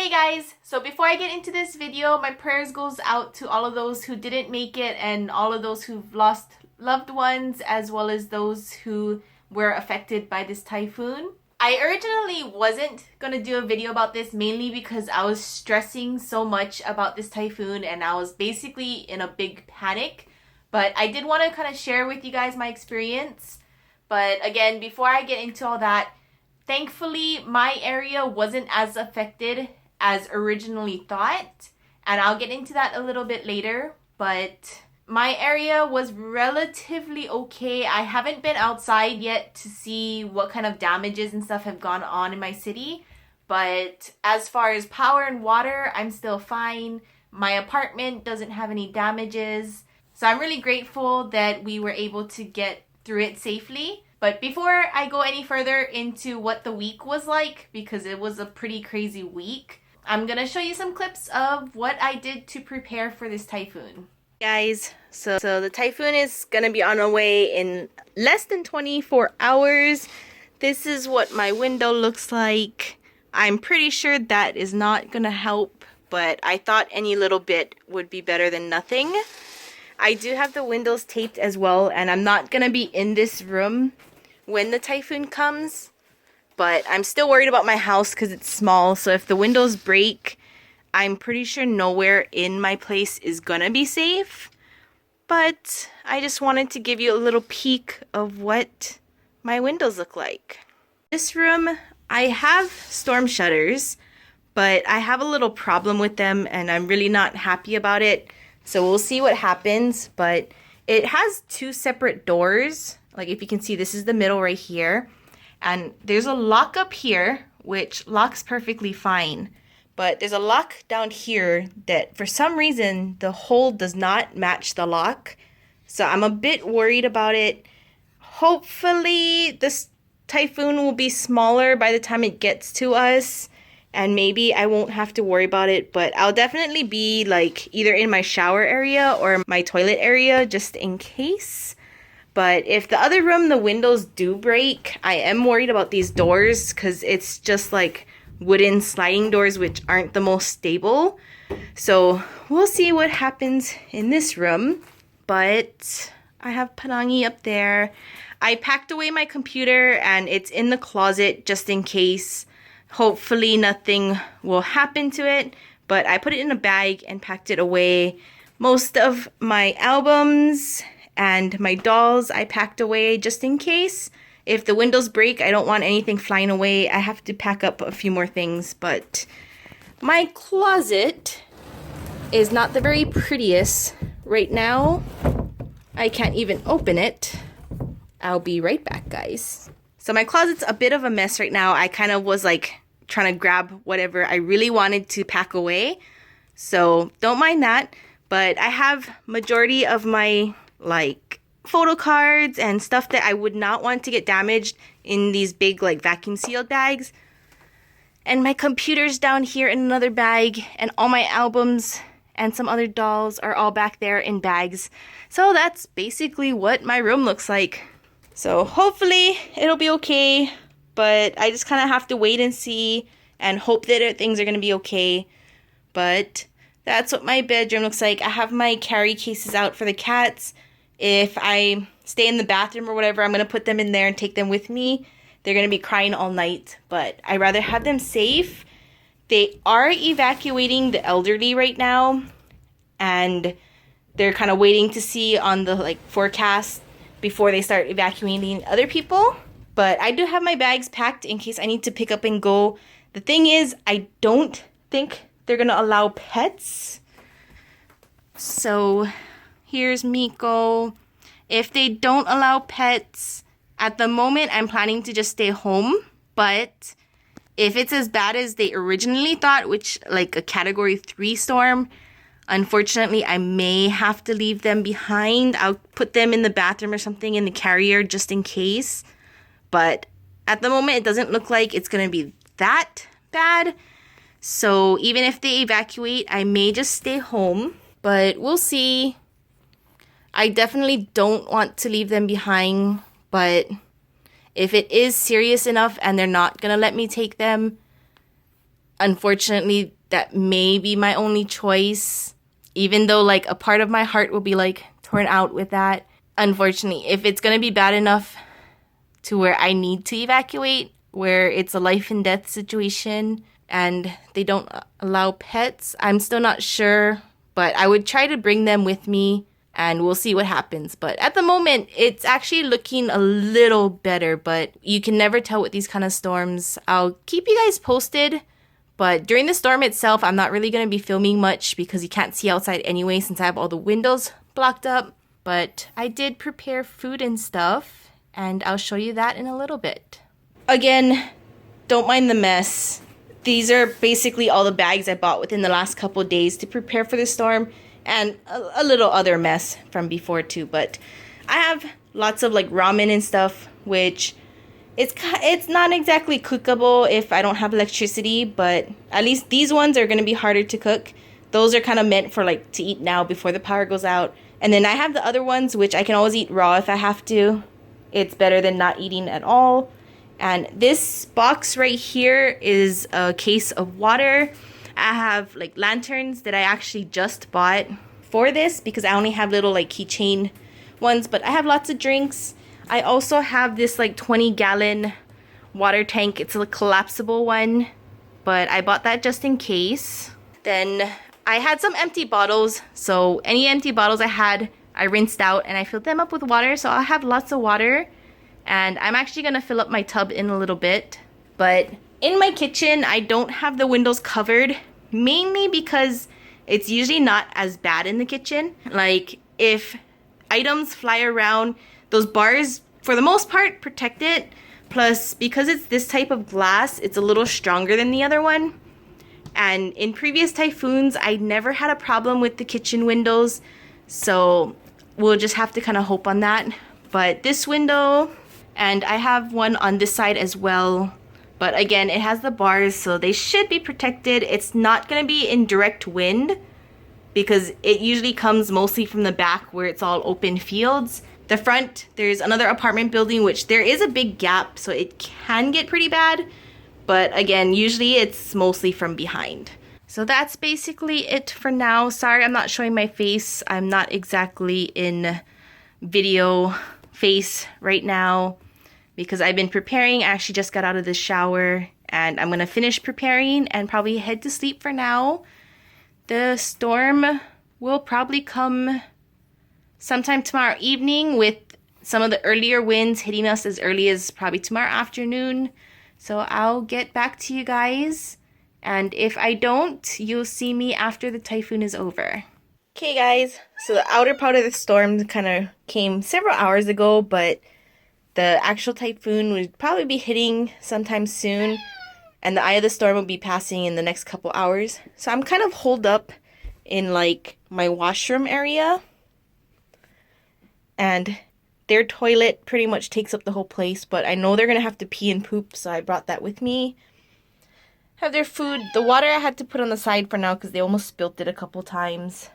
Hey guys, so before I get into this video, my prayers goes out to all of those who didn't make it and all of those who've lost loved ones, as well as those who were affected by this typhoon. I originally wasn't gonna do a video about this mainly because I was stressing so much about this typhoon and I was basically in a big panic. But I did want to kind of share with you guys my experience. But again, before I get into all that, thankfully my area wasn't as affected as originally thought. And I'll get into that a little bit later. But my area was relatively okay. I haven't been outside yet to see what kind of damages and stuff have gone on in my city. But as far as power and water, I'm still fine. My apartment doesn't have any damages. So I'm really grateful that we were able to get through it safely. But before I go any further into what the week was like, because it was a pretty crazy week, I'm going to show you some clips of what I did to prepare for this typhoon. Guys, so the typhoon is going to be on our way in less than 24 hours. This is what my window looks like. I'm pretty sure that is not going to help, but I thought any little bit would be better than nothing. I do have the windows taped as well, and I'm not going to be in this room when the typhoon comes. But I'm still worried about my house because it's small, so if the windows break, I'm pretty sure nowhere in my place is going to be safe. But I just wanted to give you a little peek of what my windows look like. This room, I have storm shutters, but I have a little problem with them, and I'm really not happy about it. So we'll see what happens, but it has two separate doors. Like if you can see, this is the middle right here. And there's a lock up here, which locks perfectly fine. But there's a lock down here that for some reason, the hole does not match the lock. So I'm a bit worried about it. Hopefully this typhoon will be smaller by the time it gets to us. And maybe I won't have to worry about it, but I'll definitely be like either in my shower area or my toilet area just in case. But if the other room, the windows do break, I am worried about these doors because it's just like wooden sliding doors, which aren't the most stable. So we'll see what happens in this room. But I have Panangi up there. I packed away my computer and it's in the closet just in case. Hopefully nothing will happen to it, but I put it in a bag and packed it away. Most of my albums and my dolls I packed away just in case. If the windows break, I don't want anything flying away. I have to pack up a few more things, but my closet is not the very prettiest right now. I can't even open it. I'll be right back, guys. So my closet's a bit of a mess right now. I kind of was like trying to grab whatever I really wanted to pack away. So don't mind that. But I have majority of my like photo cards and stuff that I would not want to get damaged in these big like vacuum sealed bags. And my computer's down here in another bag, and all my albums and some other dolls are all back there in bags. So that's basically what my room looks like. So hopefully it'll be okay, but I just kind of have to wait and see and hope that things are going to be okay. But that's what my bedroom looks like. I have my carry cases out for the cats. If I stay in the bathroom or whatever, I'm going to put them in there and take them with me. They're going to be crying all night, but I'd rather have them safe. They are evacuating the elderly right now, and they're kind of waiting to see on the like forecast before they start evacuating other people. But I do have my bags packed in case I need to pick up and go. The thing is, I don't think they're going to allow pets. So here's Miko. If they don't allow pets, at the moment I'm planning to just stay home. But if it's as bad as they originally thought, which like a category 3 storm, unfortunately, I may have to leave them behind. I'll put them in the bathroom or something in the carrier just in case. But at the moment, it doesn't look like it's going to be that bad. So even if they evacuate, I may just stay home. But we'll see. I definitely don't want to leave them behind. But if it is serious enough and they're not going to let me take them, unfortunately, that may be my only choice. Even though like a part of my heart will be like torn out with that. Unfortunately, if it's gonna be bad enough to where I need to evacuate, where it's a life and death situation and they don't allow pets, I'm still not sure, but I would try to bring them with me and we'll see what happens. But at the moment, it's actually looking a little better, but you can never tell with these kind of storms. I'll keep you guys posted, but during the storm itself, I'm not really going to be filming much because you can't see outside anyway since I have all the windows blocked up. But I did prepare food and stuff, and I'll show you that in a little bit. Again, don't mind the mess. These are basically all the bags I bought within the last couple of days to prepare for the storm, and a little other mess from before too. But I have lots of like ramen and stuff, which it's not exactly cookable if I don't have electricity, but at least these ones are going to be harder to cook. Those are kind of meant for like to eat now before the power goes out. And then I have the other ones, which I can always eat raw if I have to. It's better than not eating at all. And this box right here is a case of water. I have like lanterns that I actually just bought for this because I only have little like keychain ones, but I have lots of drinks. I also have this like 20-gallon water tank. It's a collapsible one, but I bought that just in case. Then I had some empty bottles, so any empty bottles I had, I rinsed out and I filled them up with water, so I'll have lots of water. And I'm actually gonna fill up my tub in a little bit. But in my kitchen, I don't have the windows covered, mainly because it's usually not as bad in the kitchen. Like if items fly around, those bars, for the most part, protect it. Plus, because it's this type of glass, it's a little stronger than the other one. And in previous typhoons, I never had a problem with the kitchen windows. So we'll just have to kind of hope on that. But this window, and I have one on this side as well. But again, it has the bars, so they should be protected. It's not going to be in direct wind because it usually comes mostly from the back where it's all open fields. The front, there's another apartment building, which there is a big gap, so it can get pretty bad. But again, usually it's mostly from behind. So that's basically it for now. Sorry, I'm not showing my face. I'm not exactly in video face right now because I've been preparing. I actually just got out of the shower and I'm gonna finish preparing and probably head to sleep for now. The storm will probably come sometime tomorrow evening with some of the earlier winds hitting us as early as probably tomorrow afternoon. So I'll get back to you guys. And if I don't, you'll see me after the typhoon is over. Okay guys, so the outer part of the storm kind of came several hours ago, but the actual typhoon would probably be hitting sometime soon. And the eye of the storm will be passing in the next couple hours. So I'm kind of holed up in like my washroom area. And their toilet pretty much takes up the whole place, but I know they're going to have to pee and poop, so I brought that with me. Have their food. The water I had to put on the side for now because they almost spilt it a couple times.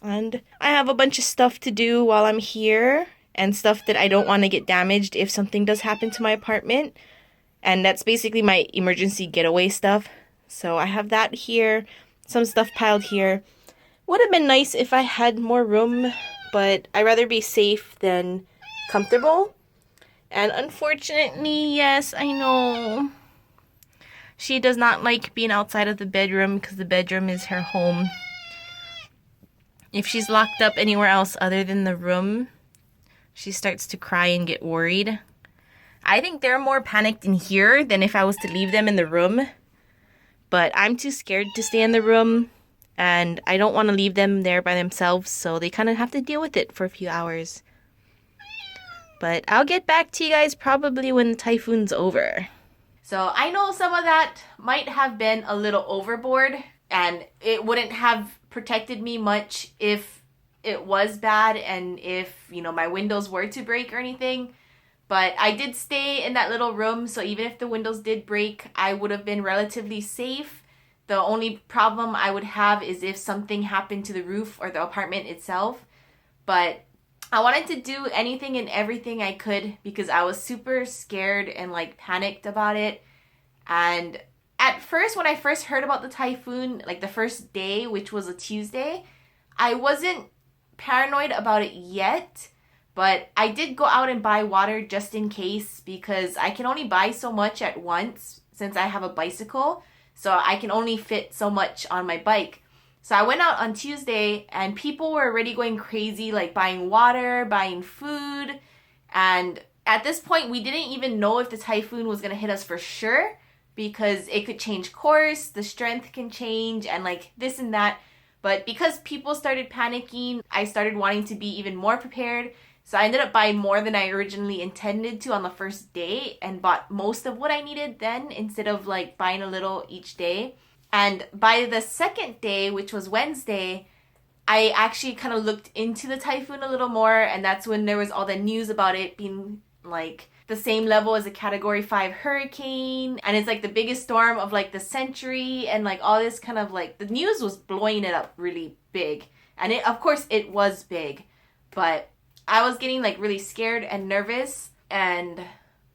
And I have a bunch of stuff to do while I'm here and stuff that I don't want to get damaged if something does happen to my apartment. And that's basically my emergency getaway stuff. So I have that here, some stuff piled here. Would have been nice if I had more room, but I'd rather be safe than comfortable. And unfortunately, yes, I know, she does not like being outside of the bedroom because the bedroom is her home. If she's locked up anywhere else other than the room, she starts to cry and get worried. I think they're more panicked in here than if I was to leave them in the room. But I'm too scared to stay in the room. And I don't want to leave them there by themselves. So they kind of have to deal with it for a few hours. But I'll get back to you guys probably when the typhoon's over. So I know some of that might have been a little overboard. And it wouldn't have protected me much if it was bad. And if, you know, my windows were to break or anything. But I did stay in that little room, so even if the windows did break, I would have been relatively safe. The only problem I would have is if something happened to the roof or the apartment itself. But I wanted to do anything and everything I could because I was super scared and like panicked about it. And at first, when I first heard about the typhoon, like the first day, which was a Tuesday, I wasn't paranoid about it yet, but I did go out and buy water just in case because I can only buy so much at once since I have a bicycle, so I can only fit so much on my bike. So I went out on Tuesday and people were already going crazy, like buying water, buying food, and at this point we didn't even know if the typhoon was going to hit us for sure because it could change course, the strength can change, and like this and that. But because people started panicking, I started wanting to be even more prepared. So I ended up buying more than I originally intended to on the first day and bought most of what I needed then instead of like buying a little each day. And by the second day, which was Wednesday, I actually kind of looked into the typhoon a little more, and that's when there was all the news about it being like the same level as a Category 5 hurricane, and it's like the biggest storm of like the century, and like all this kind of like the news was blowing it up really big. And it, of course, it was big, but I was getting like really scared and nervous, and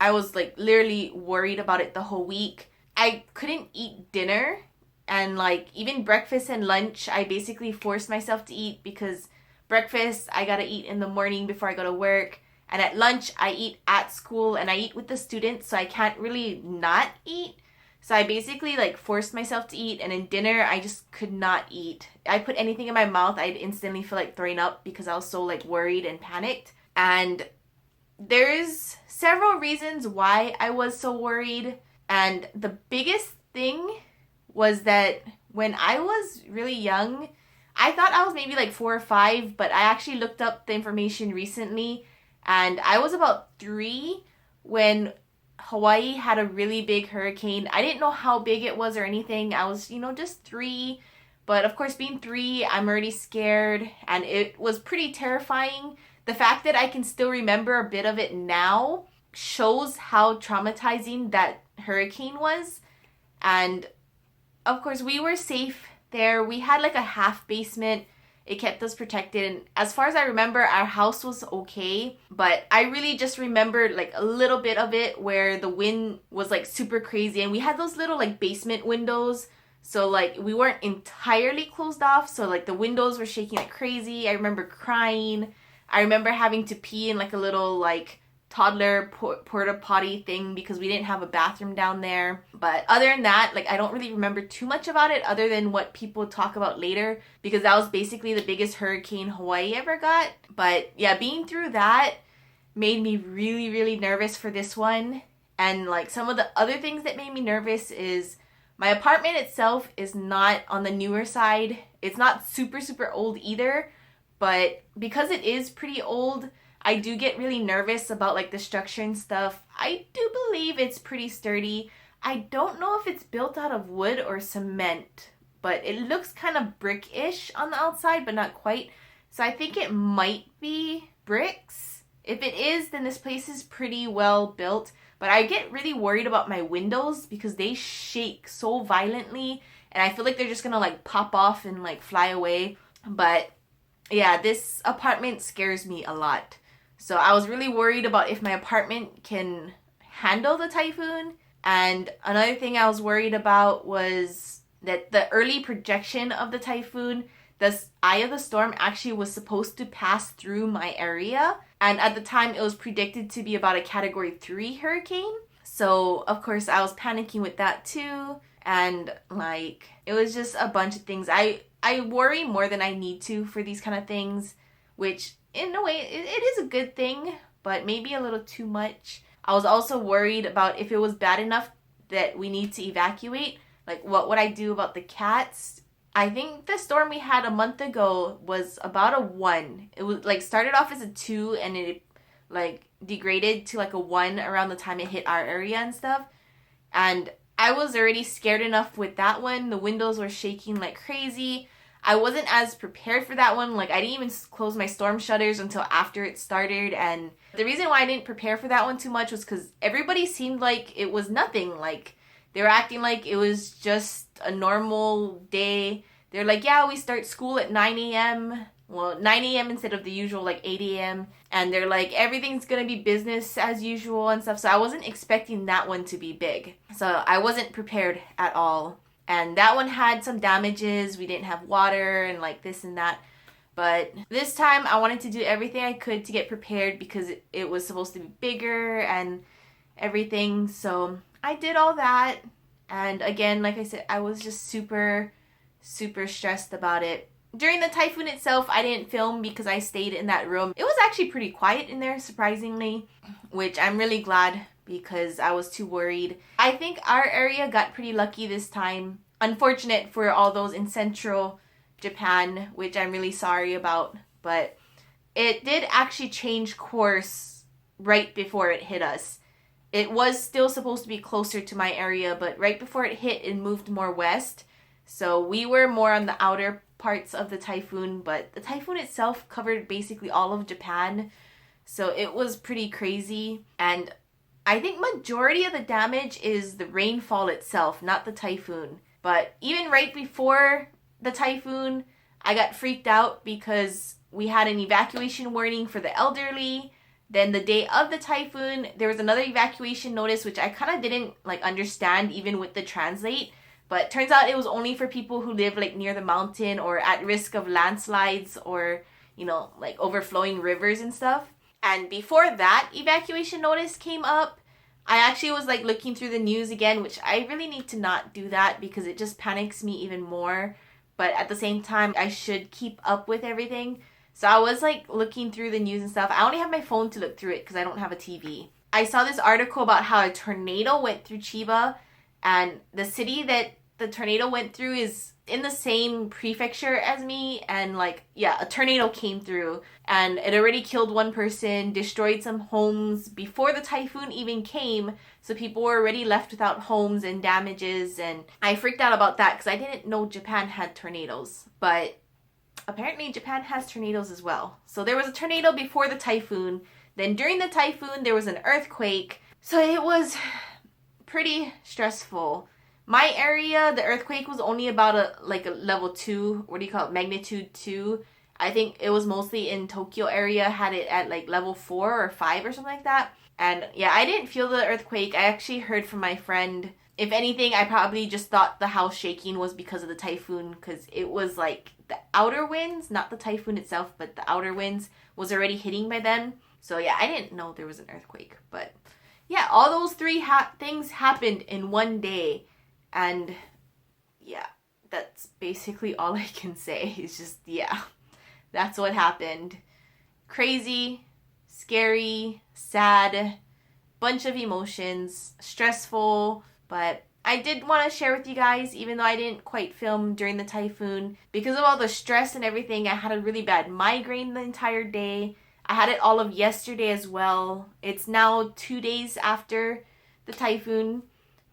I was like literally worried about it the whole week. I couldn't eat dinner, and like even breakfast and lunch I basically forced myself to eat because breakfast I gotta eat in the morning before I go to work, and at lunch I eat at school and I eat with the students, so I can't really not eat. So I basically like forced myself to eat, and in dinner I just could not eat. I put anything in my mouth, I'd instantly feel like throwing up because I was so like worried and panicked. And there's several reasons why I was so worried, and the biggest thing was that when I was really young, I thought I was maybe like 4 or 5, but I actually looked up the information recently, and I was about 3 when Hawaii had a really big hurricane. I didn't know how big it was or anything. I was, just 3. But of course, being 3, I'm already scared, and it was pretty terrifying. The fact that I can still remember a bit of it now shows how traumatizing that hurricane was. And of course, we were safe there. We had like a half basement. It kept us protected, and as far as I remember, our house was okay, but I really just remembered like a little bit of it where the wind was like super crazy, and we had those little like basement windows, so like we weren't entirely closed off, so like the windows were shaking like crazy. I remember crying. I remember having to pee in like a little like toddler porta potty thing because we didn't have a bathroom down there. But other than that, like I don't really remember too much about it other than what people talk about later, because that was basically the biggest hurricane Hawaii ever got. But yeah, being through that made me really, really nervous for this one. And like some of the other things that made me nervous is my apartment itself is not on the newer side. It's not super, super old either, but because it is pretty old, I do get really nervous about like the structure and stuff. I do believe it's pretty sturdy. I don't know if it's built out of wood or cement, but it looks kind of brick-ish on the outside, but not quite. So I think it might be bricks. If it is, then this place is pretty well built. But I get really worried about my windows because they shake so violently, and I feel like they're just gonna like pop off and like fly away. But yeah, this apartment scares me a lot. So I was really worried about if my apartment can handle the typhoon. And another thing I was worried about was that the early projection of the typhoon, the eye of the storm actually was supposed to pass through my area. And at the time, it was predicted to be about a Category 3 hurricane. So, of course, I was panicking with that too. And, like, it was just a bunch of things. I worry more than I need to for these kind of things, which in a way, it is a good thing, but maybe a little too much. I was also worried about if it was bad enough that we need to evacuate. Like, what would I do about the cats? I think the storm we had a month ago was about a 1. It was, like, started off as a 2, and it, like, degraded to, like, a 1 around the time it hit our area and stuff. And I was already scared enough with that one. The windows were shaking like crazy. I wasn't as prepared for that one. Like, I didn't even close my storm shutters until after it started. And the reason why I didn't prepare for that one too much was because everybody seemed like it was nothing. Like, they were acting like it was just a normal day. They're like, yeah, we start school at 9 a.m. well, 9 a.m. instead of the usual like 8 a.m. And they're like, everything's gonna be business as usual and stuff. So I wasn't expecting that one to be big. So I wasn't prepared at all. And that one had some damages. We didn't have water and like this and that. But this time I wanted to do everything I could to get prepared because it was supposed to be bigger and everything. So I did all that. And again, like I said, I was just super stressed about it. During the typhoon itself, I didn't film because I stayed in that room. It was actually pretty quiet in there, surprisingly, which I'm really glad because I was too worried. I think our area got pretty lucky this time. Unfortunate for all those in central Japan, which I'm really sorry about, but it did actually change course right before it hit us. It was still supposed to be closer to my area, but right before it hit, it moved more west. So we were more on the outer parts of the typhoon, but the typhoon itself covered basically all of Japan. So it was pretty crazy. And I think majority of the damage is the rainfall itself, not the typhoon. But even right before the typhoon, I got freaked out because we had an evacuation warning for the elderly. Then the day of the typhoon, there was another evacuation notice, which I kind of didn't like understand even with the translate. But turns out it was only for people who live like near the mountain or at risk of landslides or, you know, like overflowing rivers and stuff. And before that evacuation notice came up, I actually was like looking through the news again, which I really need to not do that because it just panics me even more. But at the same time, I should keep up with everything. So I was like looking through the news and stuff. I only have my phone to look through it because I don't have a TV. I saw this article about how a tornado went through Chiba, and the city that the tornado went through is in the same prefecture as me, and like, yeah, a tornado came through and it already killed one person, destroyed some homes before the typhoon even came, so people were already left without homes and damages. And I freaked out about that because I didn't know Japan had tornadoes, but apparently Japan has tornadoes as well. So there was a tornado before the typhoon, then during the typhoon there was an earthquake, so it was pretty stressful. My area, the earthquake was only about a level 2, what do you call it, magnitude 2. I think it was mostly in Tokyo area, had it at like level 4 or 5 or something like that. And yeah, I didn't feel the earthquake. I actually heard from my friend. If anything, I probably just thought the house shaking was because of the typhoon, because it was like the outer winds, not the typhoon itself, but the outer winds was already hitting by then. So yeah, I didn't know there was an earthquake. But yeah, all those three things happened in one day. And yeah, that's basically all I can say. It's just, yeah, that's what happened. Crazy, scary, sad, bunch of emotions, stressful, but I did want to share with you guys, even though I didn't quite film during the typhoon. Because of all the stress and everything, I had a really bad migraine the entire day. I had it all of yesterday as well. It's now 2 days after the typhoon,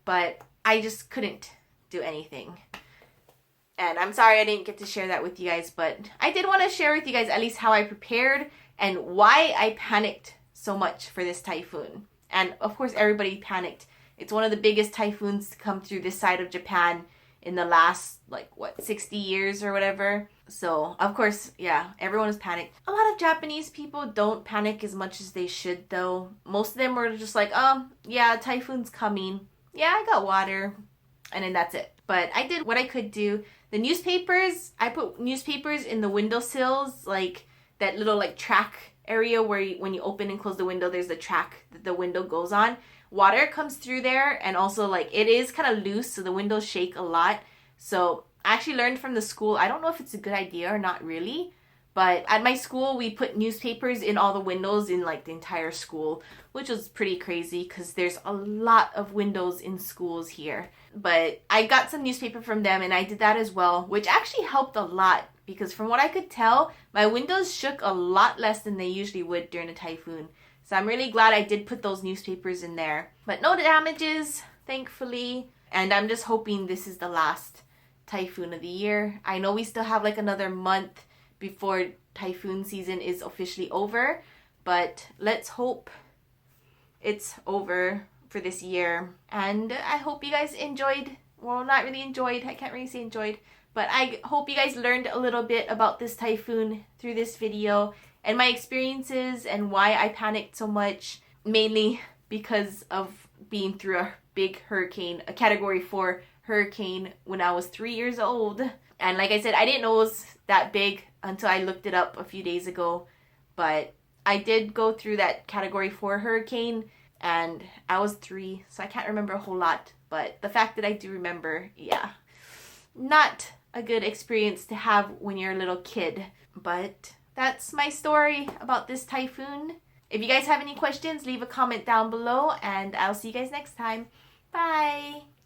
but I just couldn't do anything. And I'm sorry I didn't get to share that with you guys, but I did want to share with you guys at least how I prepared and why I panicked so much for this typhoon. And of course, everybody panicked. It's one of the biggest typhoons to come through this side of Japan in the last, 60 years or whatever. So, of course, yeah, everyone was panicked. A lot of Japanese people don't panic as much as they should, though. Most of them were just like, yeah, typhoon's coming. Yeah, I got water. And then that's it. But I did what I could do. The newspapers, I put newspapers in the windowsills, like that little track area where when you open and close the window, there's the track that the window goes on. Water comes through there, and also it is kind of loose, so the windows shake a lot. So I actually learned from the school. I don't know if it's a good idea or not really, but at my school, we put newspapers in all the windows in the entire school, which was pretty crazy because there's a lot of windows in schools here. But I got some newspaper from them, and I did that as well, which actually helped a lot because from what I could tell, my windows shook a lot less than they usually would during a typhoon. So I'm really glad I did put those newspapers in there. But no damages, thankfully. And I'm just hoping this is the last typhoon of the year. I know we still have another month before typhoon season is officially over, but let's hope it's over for this year. And I hope you guys enjoyed well, not really enjoyed. I can't really say enjoyed. But I hope you guys learned a little bit about this typhoon through this video and my experiences and why I panicked so much. Mainly because of being through a big hurricane, a Category 4 hurricane when I was 3 years old. And like I said, I didn't know it was that big until I looked it up a few days ago. But I did go through that Category 4 hurricane and I was 3, so I can't remember a whole lot. But the fact that I do remember, yeah, not a good experience to have when you're a little kid. But that's my story about this typhoon. If you guys have any questions, leave a comment down below and I'll see you guys next time. Bye!